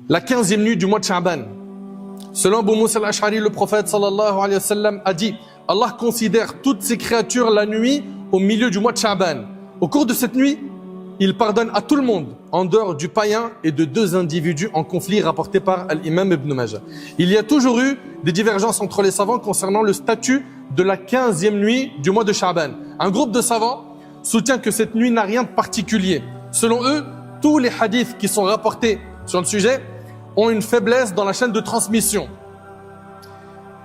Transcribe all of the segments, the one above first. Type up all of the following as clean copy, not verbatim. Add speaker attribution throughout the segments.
Speaker 1: la 15e nuit du mois de Sha'ban. Selon Abu Musa al-Ash'ari, le prophète sallallahu alayhi wa sallam a dit: Allah considère toutes ses créatures la nuit au milieu du mois de Sha'ban. Au cours de cette nuit, il pardonne à tout le monde, en dehors du païen et de 2 individus en conflit rapportés par l'imam Ibn Majah. Il y a toujours eu des divergences entre les savants concernant le statut de la 15e nuit du mois de Sha'ban. Un groupe de savants soutient que cette nuit n'a rien de particulier. Selon eux, tous les hadiths qui sont rapportés sur le sujet ont une faiblesse dans la chaîne de transmission.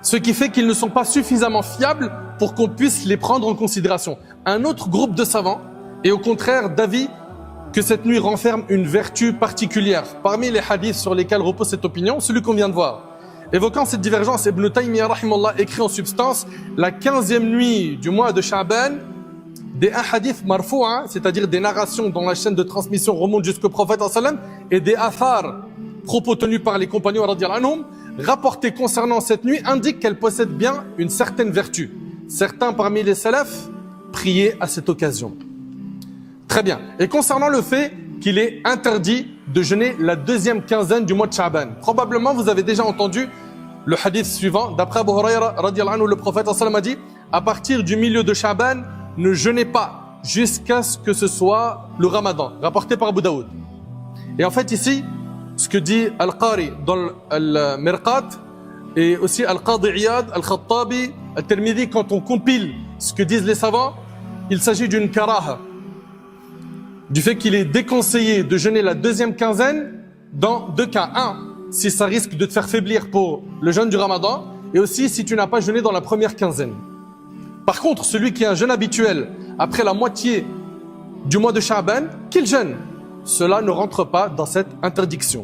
Speaker 1: Ce qui fait qu'ils ne sont pas suffisamment fiables pour qu'on puisse les prendre en considération. Un autre groupe de savants est au contraire d'avis que cette nuit renferme une vertu particulière. Parmi les hadiths sur lesquels repose cette opinion, celui qu'on vient de voir. Évoquant cette divergence, Ibn Taymiyyah rahimahullah écrit en substance: la 15e nuit du mois de Sha'ban, des hadiths marfou'a, c'est-à-dire des narrations dont la chaîne de transmission remonte jusqu'au prophète sallam, et des athars, propos tenus par les compagnons radiyallahu anhum, rapportés concernant cette nuit, indiquent qu'elle possède bien une certaine vertu. Certains parmi les salafs priaient à cette occasion. Très bien. Et concernant le fait qu'il est interdit de jeûner la 2e quinzaine du mois de Sha'ban, probablement vous avez déjà entendu le hadith suivant. D'après Abu Hurayra radiyallahu anhu, le prophète sallam a dit: à partir du milieu de Sha'ban, ne jeûnez pas jusqu'à ce que ce soit le Ramadan, rapporté par Abu Daoud. Et en fait ici, ce que dit Al-Qari dans Al-Mirqat et aussi Al-Qadi Iyad, Al-Khattabi, Al-Tirmidhi, quand on compile ce que disent les savants, il s'agit d'une karaha, du fait qu'il est déconseillé de jeûner la 2e quinzaine dans 2 cas. 1, si ça risque de te faire faiblir pour le jeûne du Ramadan, et aussi si tu n'as pas jeûné dans la première quinzaine. Par contre, celui qui a un jeûne habituel après la moitié du mois de Sha'ban, qu'il jeûne, cela ne rentre pas dans cette interdiction.